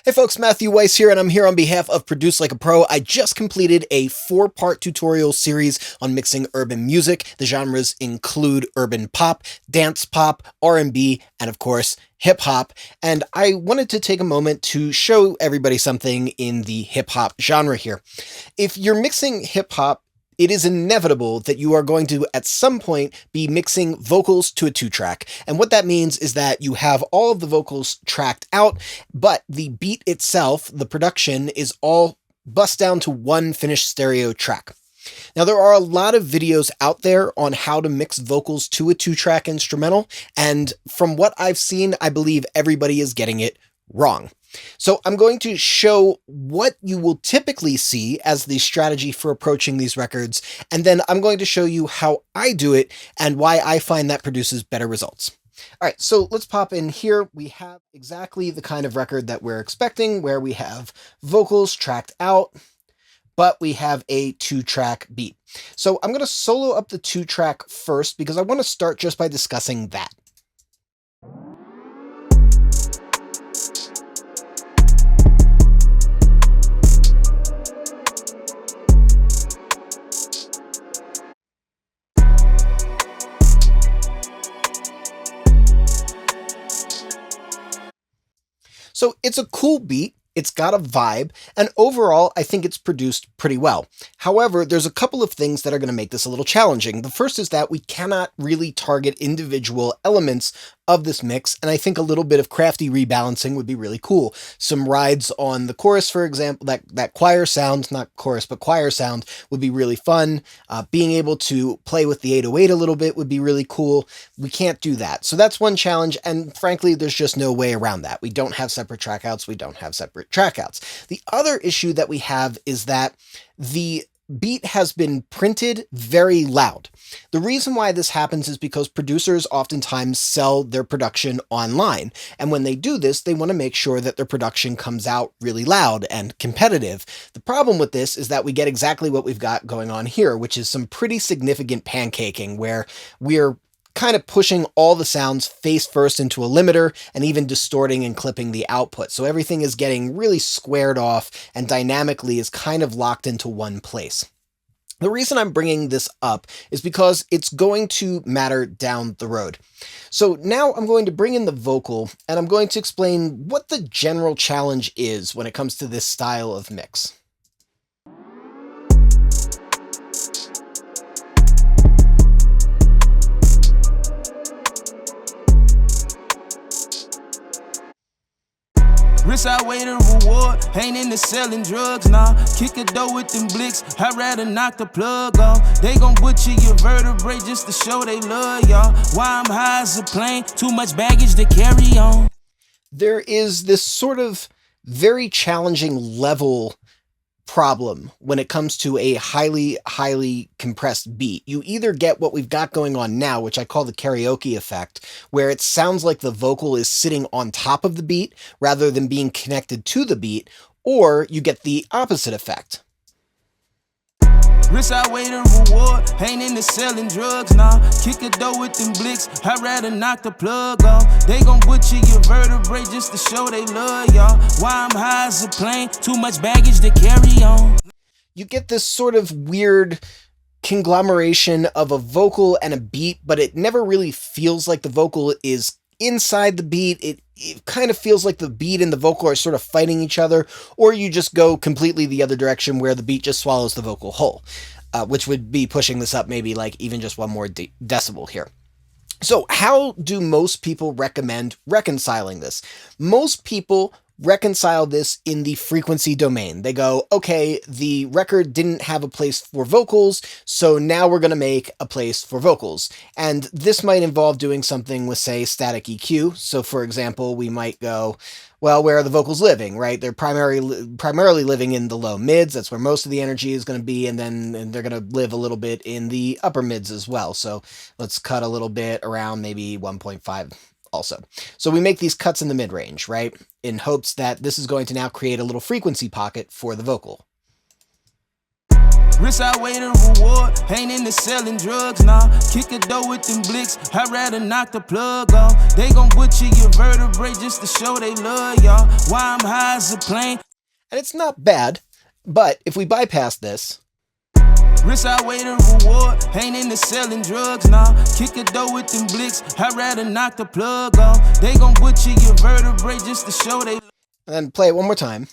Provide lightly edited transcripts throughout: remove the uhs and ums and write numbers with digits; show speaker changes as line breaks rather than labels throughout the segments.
Hey folks, Matthew Weiss here, and I'm here on behalf of Produce Like a Pro. I just completed a 4-part tutorial series on mixing urban music. The genres include urban pop, dance pop, R&B, and of course, hip hop. And I wanted to take a moment to show everybody something in the hip hop genre here. If you're mixing hip hop, it is inevitable that you are going to, at some point, be mixing vocals to a 2-track. And what that means is that you have all of the vocals tracked out, but the beat itself, the production, is all bust down to one finished stereo track. Now, there are a lot of videos out there on how to mix vocals to a 2-track instrumental, and from what I've seen, I believe everybody is getting it wrong. So I'm going to show what you will typically see as the strategy for approaching these records, and then I'm going to show you how I do it and why I find that produces better results. All right, so let's pop in here. We have exactly the kind of record that we're expecting, where we have vocals tracked out, but we have a 2-track beat. So I'm going to solo up the 2-track first because I want to start just by discussing that. So it's a cool beat, it's got a vibe, and overall I think it's produced pretty well. However, there's a couple of things that are going to make this a little challenging. The first is that we cannot really target individual elements of this mix, and I think a little bit of crafty rebalancing would be really cool. Some rides on the chorus, for example, that choir sound, not chorus, but choir sound would be really fun. Being able to play with the 808 a little bit would be really cool. We can't do that. So that's one challenge, and frankly, there's just no way around that. We don't have separate trackouts, we don't have separate trackouts. The other issue that we have is that the beat has been printed very loud. The reason why this happens is because producers oftentimes sell their production online, and when they do this, they want to make sure that their production comes out really loud and competitive. The problem with this is that we get exactly what we've got going on here, which is some pretty significant pancaking, where we're kind of pushing all the sounds face first into a limiter and even distorting and clipping the output. So everything is getting really squared off and dynamically is kind of locked into one place. The reason I'm bringing this up is because it's going to matter down the road. So now I'm going to bring in the vocal and I'm going to explain what the general challenge is when it comes to this style of mix.
Risk outweigh the reward, ain't into selling drugs, nah. Kick a door with them blicks, I'd rather knock the plug off. They gon' butcher your vertebrae just to show they love y'all. Why I'm high as a plane, too much baggage to carry on.
There is this sort of very challenging level problem when it comes to a highly compressed beat. You either get what we've got going on now, which I call the karaoke effect, where it sounds like the vocal is sitting on top of the beat rather than being connected to the beat, or you get the opposite effect.
Risk outweigh the reward, ain't into selling drugs, nah. Kick a door with them blicks, I'd rather knock the plug off. They gon' butcher your vertebrae just to show they love y'all. Why I'm high as a plane, too much baggage to carry on.
You get this sort of weird conglomeration of a vocal and a beat, but it never really feels like the vocal is inside the beat. It kind of feels like the beat and the vocal are sort of fighting each other, or you just go completely the other direction where the beat just swallows the vocal whole, which would be pushing this up maybe like even just one more decibel here. So how do most people recommend reconciling this? Most people reconcile this in the frequency domain. They go, okay, the record didn't have a place for vocals, so now we're going to make a place for vocals. And this might involve doing something with, say, static EQ. So for example, we might go, well, where are the vocals living, right? They're primarily living in the low mids. That's where most of the energy is going to be. And then they're going to live a little bit in the upper mids as well. So let's cut a little bit around maybe 1.5 also. So we make these cuts in the mid-range, right? In hopes that this is going to now create a little frequency pocket for the vocal.
Risk outweigh the reward, ain't into selling drugs, nah. Kick a door with them blicks, I'd rather knock the plug off. They gon' butcher your vertebrae just to show they love y'all. Why I'm high as a plane.
And it's not bad, but if we bypass this,
Risk outweigh the reward, ain't into selling drugs, nah. Kick a door with them blicks, I'd rather knock the plug off. They gon' butcher your vertebrae just to show they.
and then play it one more time.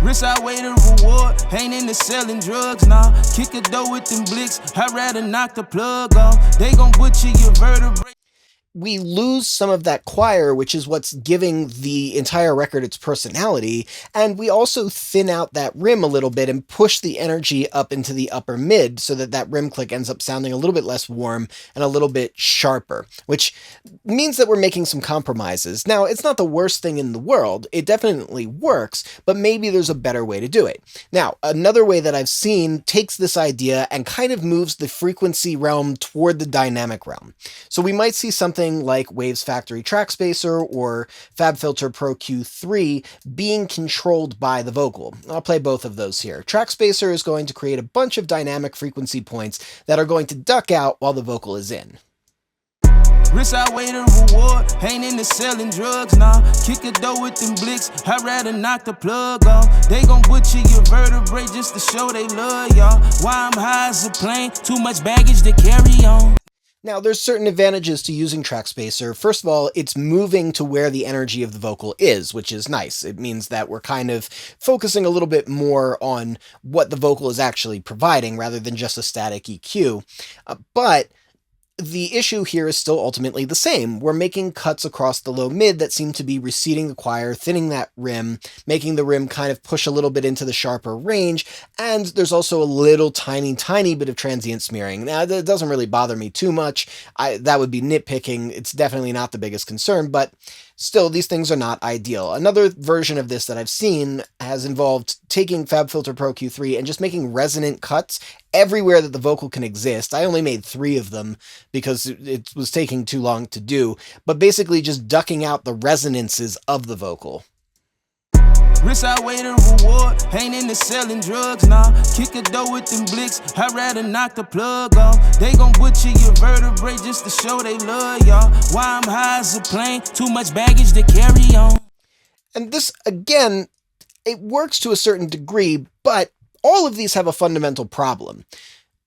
Risk outweigh the reward, ain't into selling drugs, nah. Kick a door with them blicks, I'd rather knock the plug off. They gon' butcher your vertebrae.
We lose some of that choir, which is what's giving the entire record its personality, and we also thin out that rim a little bit and push the energy up into the upper mid so that that rim click ends up sounding a little bit less warm and a little bit sharper, which means that we're making some compromises. Now, it's not the worst thing in the world, it definitely works, but maybe there's a better way to do it. Now, another way that I've seen takes this idea and kind of moves the frequency realm toward the dynamic realm. So we might see something like Waves Factory Track Spacer or FabFilter Pro Q3 being controlled by the vocal. I'll play both of those here. Track Spacer is going to create a bunch of dynamic frequency points that are going to duck out while the vocal is in.
Risk outweigh the reward, ain't into selling drugs, nah. Kick a door with them blicks, I'd rather knock the plug off. They gon' butcher your vertebrae just to show they love y'all. Why I'm high as a plane, too much baggage to carry on.
Now, there's certain advantages to using Track Spacer. First of all, it's moving to where the energy of the vocal is, which is nice. It means that we're kind of focusing a little bit more on what the vocal is actually providing rather than just a static EQ. But the issue here is still ultimately the same. We're making cuts across the low mid that seem to be receding the choir, thinning that rim, making the rim kind of push a little bit into the sharper range, and there's also a little tiny bit of transient smearing. Now, that doesn't really bother me too much. That would be nitpicking. It's definitely not the biggest concern, but still, these things are not ideal. Another version of this that I've seen has involved taking FabFilter Pro Q3 and just making resonant cuts everywhere that the vocal can exist. I only made 3 of them because it was taking too long to do, but basically just ducking out the resonances of the vocal.
Risk outweigh the reward, ain't into selling drugs, nah. Kick a door with them blicks, I'd rather knock the plug off. They gon' butcher your vertebrae just to show they love y'all. Why I'm high as a plane, too much baggage to carry on.
And this, again, it works to a certain degree, but all of these have a fundamental problem.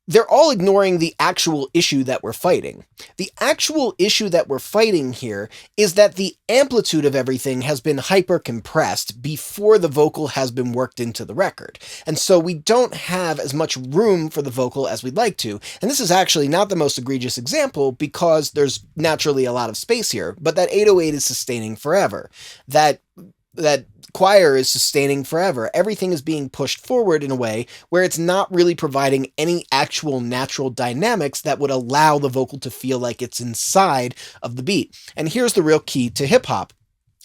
They're all ignoring the actual issue that we're fighting. The actual issue that we're fighting here is that the amplitude of everything has been hyper-compressed before the vocal has been worked into the record. And so we don't have as much room for the vocal as we'd like to. And this is actually not the most egregious example because there's naturally a lot of space here, but that 808 is sustaining forever. That choir is sustaining forever. Everything is being pushed forward in a way where it's not really providing any actual natural dynamics that would allow the vocal to feel like it's inside of the beat. And here's the real key to hip-hop.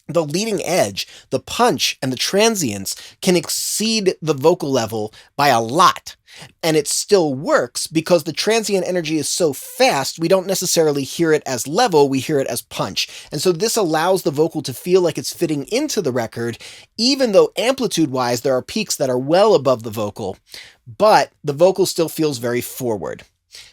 The leading edge, the punch, and the transients can exceed the vocal level by a lot. And it still works because the transient energy is so fast, we don't necessarily hear it as level, we hear it as punch. And so this allows the vocal to feel like it's fitting into the record, even though amplitude-wise there are peaks that are well above the vocal, but the vocal still feels very forward.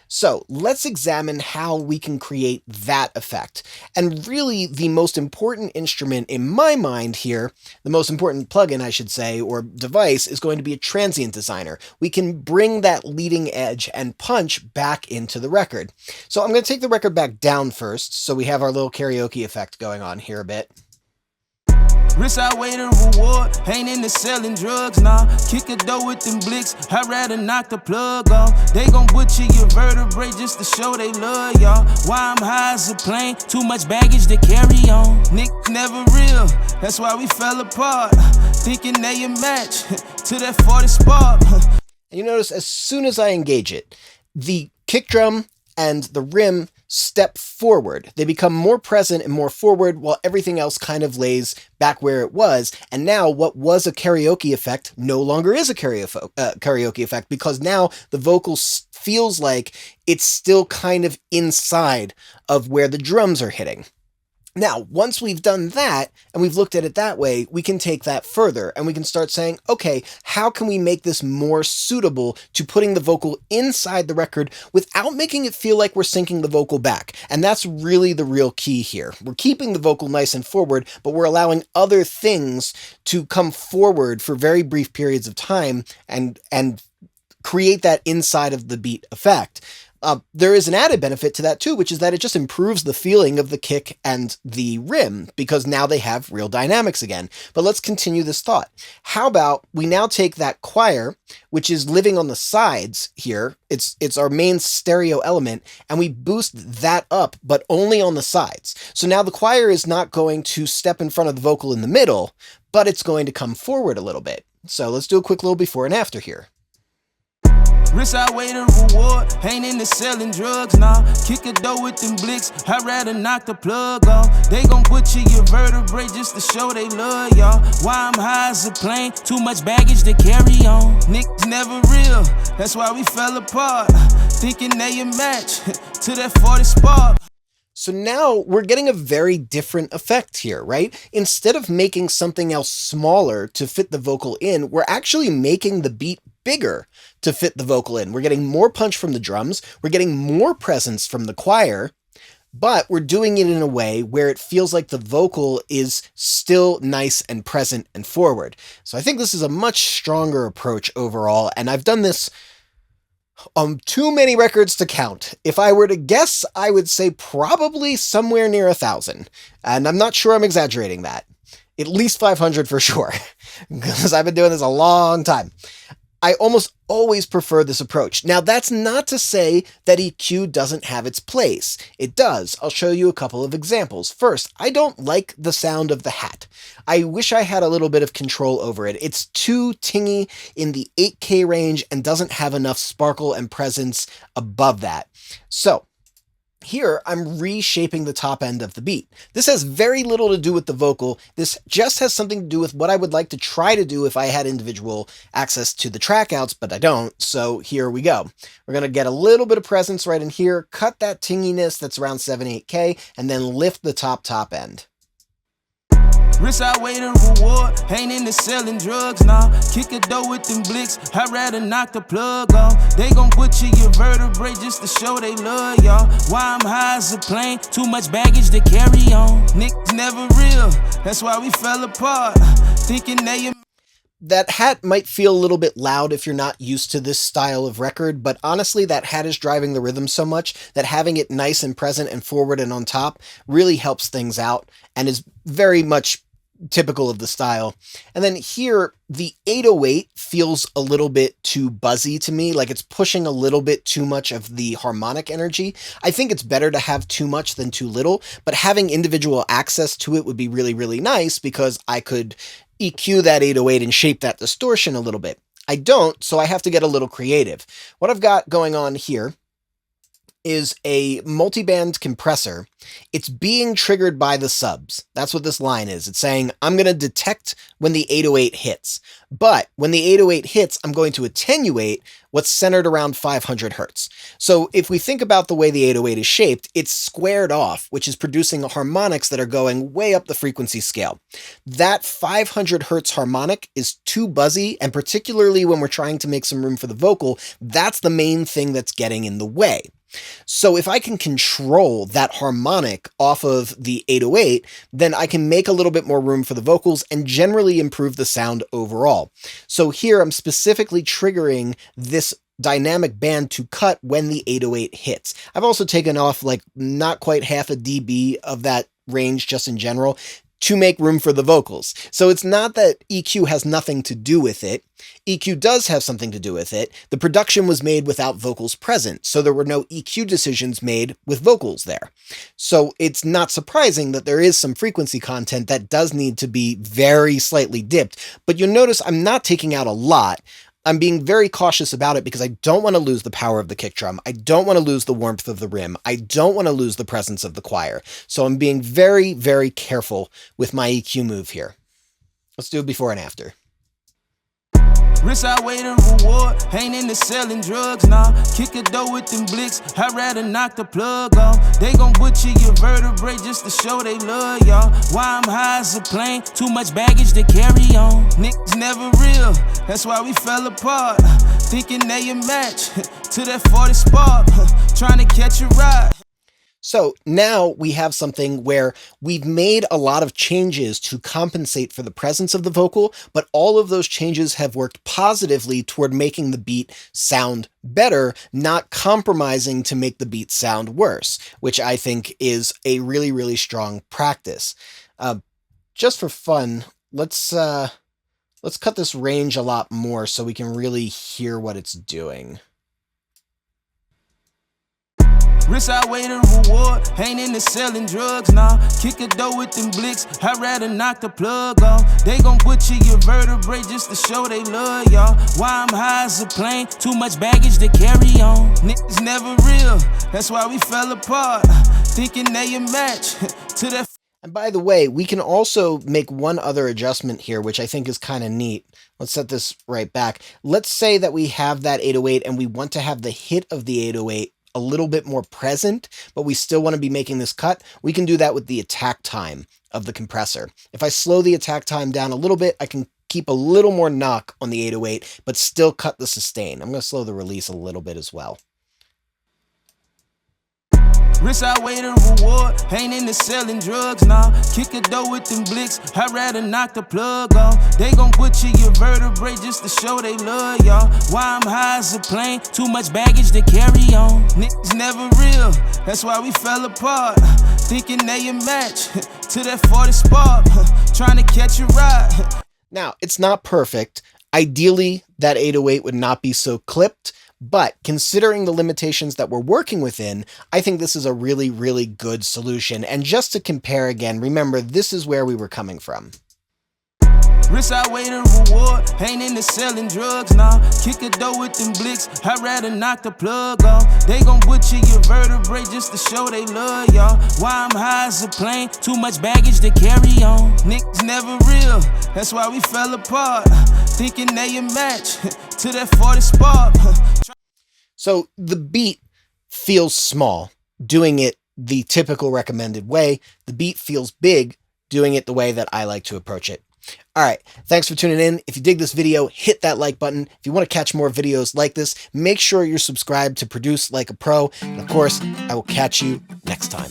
So let's examine how we can create that effect. And really the most important instrument in my mind here, the most important plugin I should say, or device, is going to be a transient designer. We can bring that leading edge and punch back into the record. So I'm going to take the record back down first, so we have our little karaoke effect going on here a bit.
Risk outweigh the reward, ain't into selling drugs, nah. Kick a door with them blicks, I'd rather knock the plug off. They gon' butcher your vertebrae just to show they love y'all. Why I'm high as a plane, too much baggage to carry on. Nick never real, that's why we fell apart. Thinking they a match to that 40 spark.
And you notice as soon as I engage it, the kick drum and the rim step forward. They become more present and more forward while everything else kind of lays back where it was. And now what was a karaoke effect no longer is a karaoke effect because now the vocal feels like it's still kind of inside of where the drums are hitting. Now, once we've done that and we've looked at it that way, we can take that further and we can start saying, okay, how can we make this more suitable to putting the vocal inside the record without making it feel like we're sinking the vocal back? And that's really the real key here. We're keeping the vocal nice and forward, but we're allowing other things to come forward for very brief periods of time and create that inside of the beat effect. There is an added benefit to that too, which is that it just improves the feeling of the kick and the rim because now they have real dynamics again. But let's continue this thought. How about we now take that choir, which is living on the sides here, it's our main stereo element, and we boost that up, but only on the sides. So now the choir is not going to step in front of the vocal in the middle, but it's going to come forward a little bit. So let's do a quick little before and after here.
Risk outweigh the reward, ain't into selling drugs, nah. Kick a door with them blicks, I'd rather knock the plug off. They gon' butcher your vertebrae just to show they love y'all. Why I'm high as a plane, too much baggage to carry on. Niggas never real, that's why we fell apart. Thinking they a match to that 40 spark.
So now we're getting a very different effect here, right? Instead of making something else smaller to fit the vocal in, we're actually making the beat bigger to fit the vocal in. We're getting more punch from the drums, we're getting more presence from the choir, but we're doing it in a way where it feels like the vocal is still nice and present and forward. So I think this is a much stronger approach overall, and I've done this too many records to count. If I were to guess, I would say probably somewhere near 1,000. And I'm not sure I'm exaggerating that. At least 500 for sure, because I've been doing this a long time. I almost always prefer this approach. Now, that's not to say that EQ doesn't have its place. It does. I'll show you a couple of examples. First, I don't like the sound of the hat. I wish I had a little bit of control over it. It's too tingy in the 8K range and doesn't have enough sparkle and presence above that. So, here, I'm reshaping the top end of the beat. This has very little to do with the vocal. This just has something to do with what I would like to try to do if I had individual access to the track outs, but I don't, so here we go. We're going to get a little bit of presence right in here, cut that tinginess that's around 7-8K, and then lift the top end.
Risk outweigh the reward, ain't into selling drugs, nah. Kick a door with them blicks, I'd rather knock the plug off. They gon' butcher your vertebrae just to show they love y'all. Why I'm high as a plane, too much baggage to carry on. Niggas never real, that's why we fell apart. Thinking they
That hat might feel a little bit loud if you're not used to this style of record, but honestly, that hat is driving the rhythm so much that having it nice and present and forward and on top really helps things out and is very much typical of the style. And then here, the 808 feels a little bit too buzzy to me, like it's pushing a little bit too much of the harmonic energy. I think it's better to have too much than too little, but having individual access to it would be really, really nice because I could EQ that 808 and shape that distortion a little bit. I don't, so I have to get a little creative. What I've got going on here is a multiband compressor. It's being triggered by the subs. That's what this line is. It's saying, I'm going to detect when the 808 hits. But when the 808 hits, I'm going to attenuate what's centered around 500 hertz. So if we think about the way the 808 is shaped, it's squared off, which is producing harmonics that are going way up the frequency scale. That 500 hertz harmonic is too buzzy, and particularly when we're trying to make some room for the vocal, that's the main thing that's getting in the way. So if I can control that harmonic off of the 808, then I can make a little bit more room for the vocals and generally improve the sound overall. So here I'm specifically triggering this dynamic band to cut when the 808 hits. I've also taken off like not quite half a dB of that range just in general to make room for the vocals. So it's not that EQ has nothing to do with it. EQ does have something to do with it. The production was made without vocals present, so there were no EQ decisions made with vocals there. So it's not surprising that there is some frequency content that does need to be very slightly dipped, but you'll notice I'm not taking out a lot. I'm being very cautious about it because I don't want to lose the power of the kick drum. I don't want to lose the warmth of the rim. I don't want to lose the presence of the choir. So I'm being very, very careful with my EQ move here. Let's do it before and after.
Risk outweigh the reward, ain't into selling drugs, nah. Kick a door with them blicks, I'd rather knock the plug off. They gon' butcher your vertebrae just to show they love y'all. Why I'm high as a plane, too much baggage to carry on. Niggas never real, that's why we fell apart. Thinking they a match to that 40 spark, trying to catch a ride.
So now we have something where we've made a lot of changes to compensate for the presence of the vocal, but all of those changes have worked positively toward making the beat sound better, not compromising to make the beat sound worse, which I think is a really, really strong practice. Just for fun, let's cut this range a lot more so we can really hear what it's doing.
Risk outweigh the reward, ain't into selling drugs, nah. Kick a door with them blicks, I'd rather knock the plug off. They gon' butcher your vertebrae just to show they love y'all. Why I'm high as a plane, too much baggage to carry on. Niggas never real, that's why we fell apart. Thinking they a match to that.
And by the way, we can also make one other adjustment here, which I think is kind of neat. Let's set this right back. Let's say that we have that 808 and we want to have the hit of the 808 a little bit more present, but we still want to be making this cut. We can do that with the attack time of the compressor. If I slow the attack time down a little bit, I can keep a little more knock on the 808, but still cut the sustain. I'm going to slow the release a little bit as well.
Risk outweigh the reward, ain't into selling drugs, nah. Kick a door with them blicks, I'd rather knock the plug off. They gon' butcher your vertebrae just to show they love y'all. Why I'm high as a plane, too much baggage to carry on. Niggas never real, that's why we fell apart. Thinking they a match to that 40 spark, trying to catch a ride.
Now, it's not perfect. Ideally, that 808 would not be so clipped, but considering the limitations that we're working within, I think this is a really, really good solution. And just to compare again, remember, this is where we were coming from.
Risk outweigh the reward, ain't into selling drugs, nah. Kick a door with them blicks, I'd rather knock the plug off. They gon' butcher your vertebrae just to show they love y'all. Why I'm high as a plane, too much baggage to carry on. Niggas never real, that's why we fell apart. Thinking they a match to that 40 spark.
So the beat feels small, doing it the typical recommended way. The beat feels big, doing it the way that I like to approach it. All right, thanks for tuning in. If you dig this video, hit that like button. If you want to catch more videos like this, make sure you're subscribed to Produce Like a Pro. And of course, I will catch you next time.